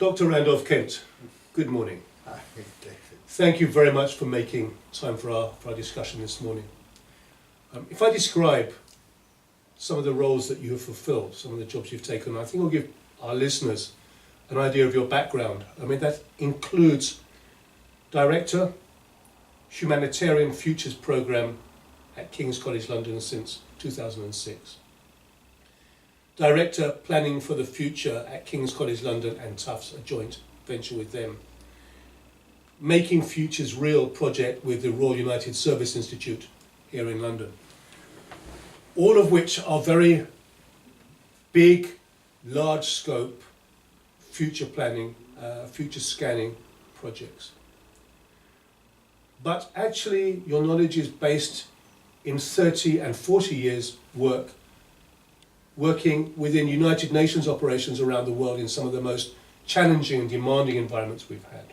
Dr. Randolph Kent, good morning. Hi, David. Thank you very much for making time for our discussion this morning. If I describe some of the roles that you have fulfilled, some of the jobs you've taken, I think I'll give our listeners an idea of your background. I mean, that includes Director, Humanitarian Futures Programme at King's College London since 2006. Director, Planning for the Future at King's College London and Tufts, a joint venture with them. Making Futures Real project with the Royal United Service Institute here in London. All of which are very big, large scope, future planning, future scanning projects. But actually your knowledge is based in 30 and 40 years working within United Nations operations around the world in some of the most challenging and demanding environments we've had.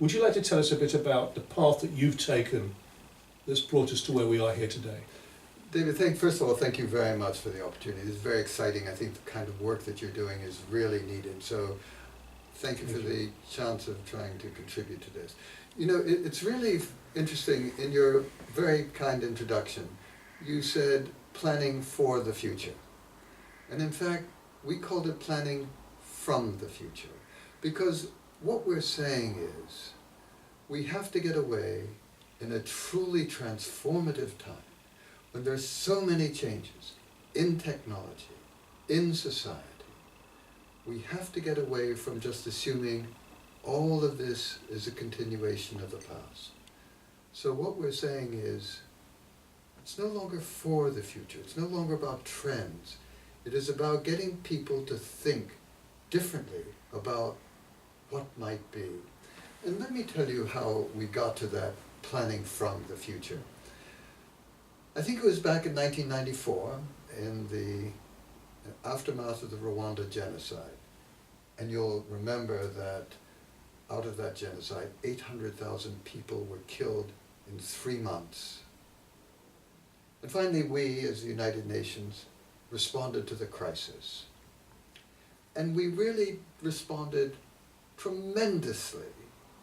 Would you like to tell us a bit about the path that you've taken that's brought us to where we are here today? David, first of all, thank you very much for the opportunity. It's very exciting. I think the kind of work that you're doing is really needed. So thank you for the chance of trying to contribute to this. You know, it's really interesting. In your very kind introduction, you said planning for the future. And in fact, we called it planning from the future. Because what we're saying is, we have to get away in a truly transformative time, when there's so many changes in technology, in society. We have to get away from just assuming all of this is a continuation of the past. So what we're saying is, it's no longer for the future, it's no longer about trends. It is about getting people to think differently about what might be. And let me tell you how we got to that planning from the future. I think it was back in 1994, in the aftermath of the Rwanda genocide. And you'll remember that out of that genocide, 800,000 people were killed in 3 months. And finally, we, as the United Nations, responded to the crisis. And we really responded tremendously,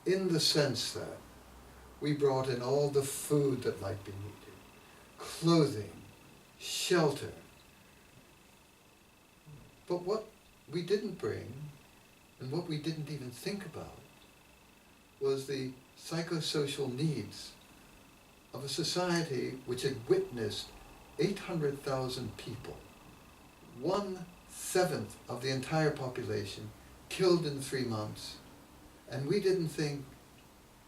in the sense that we brought in all the food that might be needed, clothing, shelter. But what we didn't bring, and what we didn't even think about, was the psychosocial needs of a society which had witnessed 800,000 people, 1/7 of the entire population, killed in 3 months, and we didn't think,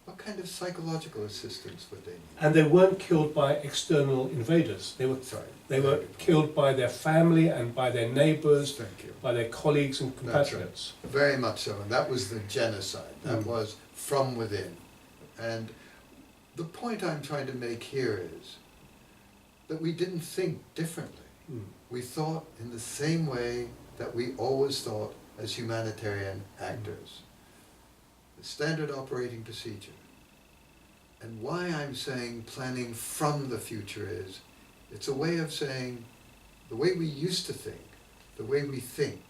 what kind of psychological assistance would they need? And they weren't killed by external invaders. They were killed by their family and by their neighbours, by their colleagues and compatriots. Right. Very much so, and that was the genocide. That was from within. And the point I'm trying to make here is that we didn't think differently. We thought in the same way that we always thought as humanitarian actors. The standard operating procedure. And why I'm saying planning from the future is, it's a way of saying the way we used to think, the way we think,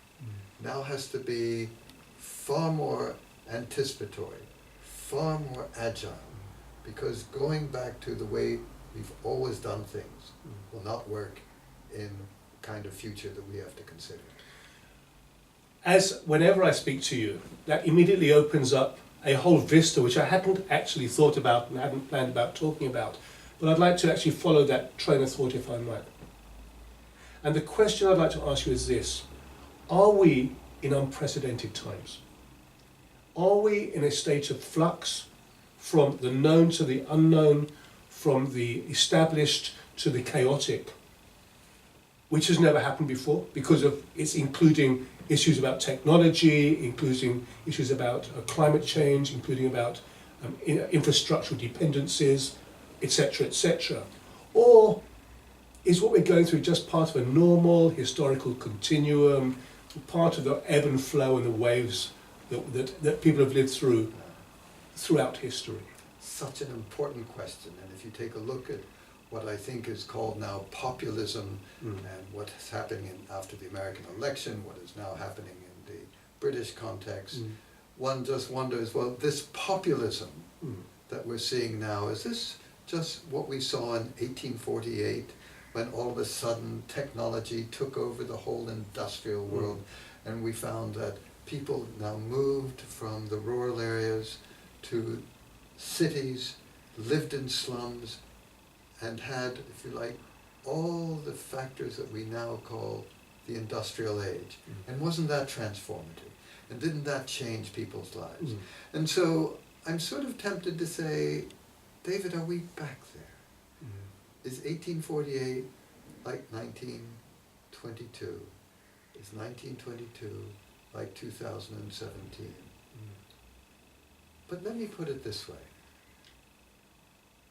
now has to be far more anticipatory, far more agile, because going back to the way we've always done things will not work in the kind of future that we have to consider. As whenever I speak to you, that immediately opens up a whole vista which I hadn't actually thought about and hadn't planned about talking about. But I'd like to actually follow that train of thought if I might. And the question I'd like to ask you is this: are we in unprecedented times? Are we in a state of flux from the known to the unknown, from the established to the chaotic, which has never happened before because of it's including issues about technology, including issues about climate change, including about infrastructural dependencies, etc., etc. Or is what we're going through just part of a normal historical continuum, part of the ebb and flow and the waves that people have lived through throughout history? Such an important question, and if you take a look at what I think is called now populism and what is happening after the American election, what is now happening in the British context, one just wonders, well, this populism that we're seeing now, is this just what we saw in 1848, when all of a sudden technology took over the whole industrial world, and we found that people now moved from the rural areas to cities, lived in slums, and had, if you like, all the factors that we now call the industrial age. And wasn't that transformative? And didn't that change people's lives? And so I'm sort of tempted to say, David, are we back there? Is 1848 like 1922? Is 1922 like 2017? But let me put it this way.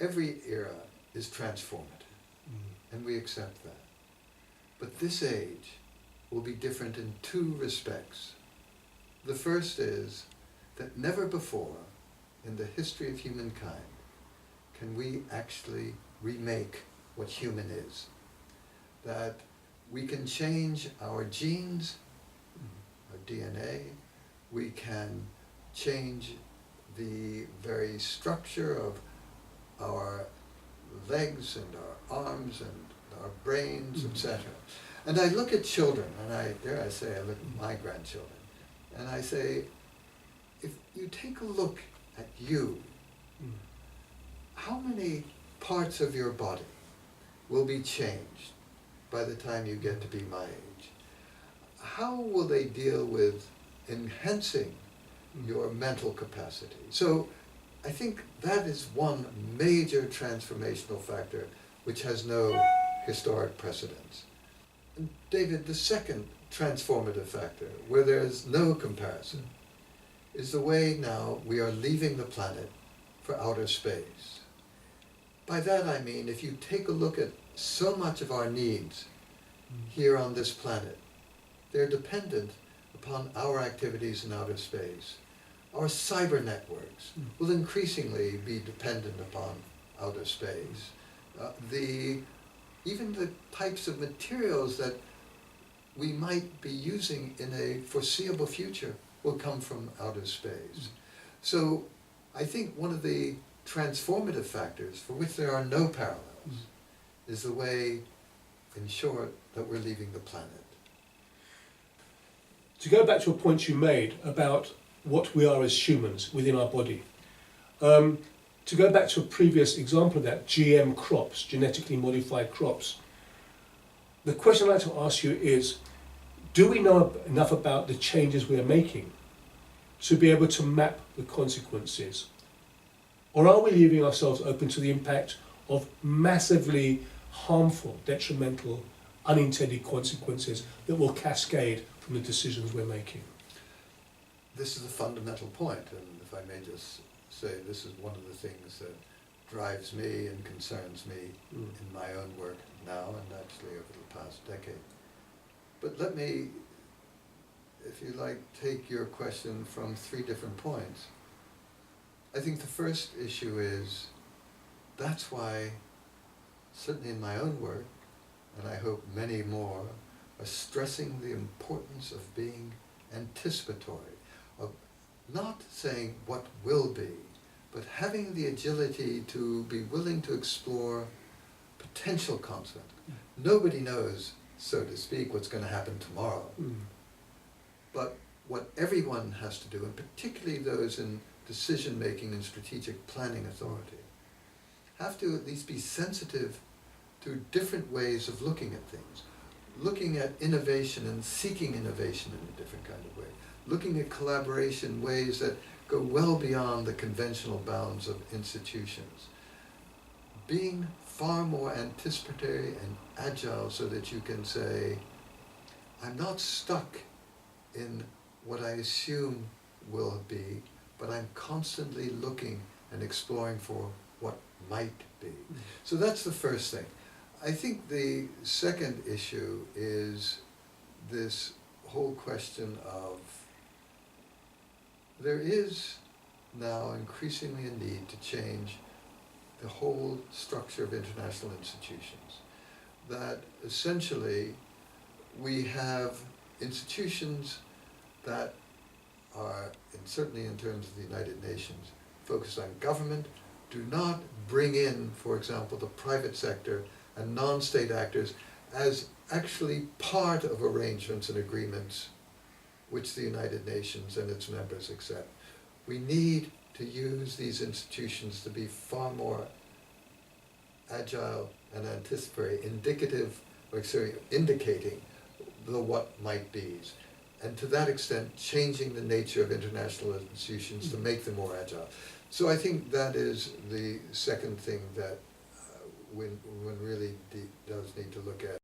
Every era is transformative, and we accept that. But this age will be different in two respects. The first is that never before in the history of humankind can we actually remake what human is. That we can change our genes, our DNA, we can change the very structure of our legs and our arms and our brains, etc. And I look at children, and I look at my grandchildren, and I say, if you take a look at you, how many parts of your body will be changed by the time you get to be my age? How will they deal with enhancing your mental capacity? So I think that is one major transformational factor which has no historic precedence. And David, the second transformative factor, where there is no comparison, is the way now we are leaving the planet for outer space. By that I mean, if you take a look at so much of our needs here on this planet, they're dependent upon our activities in outer space. Our cyber networks will increasingly be dependent upon outer space. Even the types of materials that we might be using in a foreseeable future will come from outer space. So I think one of the transformative factors for which there are no parallels is the way, in short, that we're leaving the planet. To go back to a point you made about what we are as humans within our body, to go back to a previous example of that, GM crops, genetically modified crops, the question I'd like to ask you is, do we know enough about the changes we are making to be able to map the consequences? Or are we leaving ourselves open to the impact of massively harmful, detrimental, unintended consequences that will cascade from the decisions we're making? This is a fundamental point, and if I may just say, this is one of the things that drives me and concerns me in my own work now and actually over the past decade. But let me, if you like, take your question from three different points. I think the first issue is, that's why, certainly in my own work, and I hope many more, are stressing the importance of being anticipatory, of not saying what will be, but having the agility to be willing to explore potential consequences. Nobody knows, so to speak, what's going to happen tomorrow. But what everyone has to do, and particularly those in decision-making and strategic planning authority, have to at least be sensitive to different ways of looking at things, looking at innovation and seeking innovation in a different kind of way, looking at collaboration ways that go well beyond the conventional bounds of institutions, being far more anticipatory and agile so that you can say, I'm not stuck in what I assume will be, but I'm constantly looking and exploring for what might be. So that's the first thing. I think the second issue is this whole question of, there is now increasingly a need to change the whole structure of international institutions. That essentially we have institutions that are, and certainly in terms of the United Nations, focused on government, do not bring in, for example, the private sector and non-state actors as actually part of arrangements and agreements which the United Nations and its members accept. We need to use these institutions to be far more agile and anticipatory, indicating the what might be's. And to that extent, changing the nature of international institutions to make them more agile. So I think that is the second thing that one really does need to look at.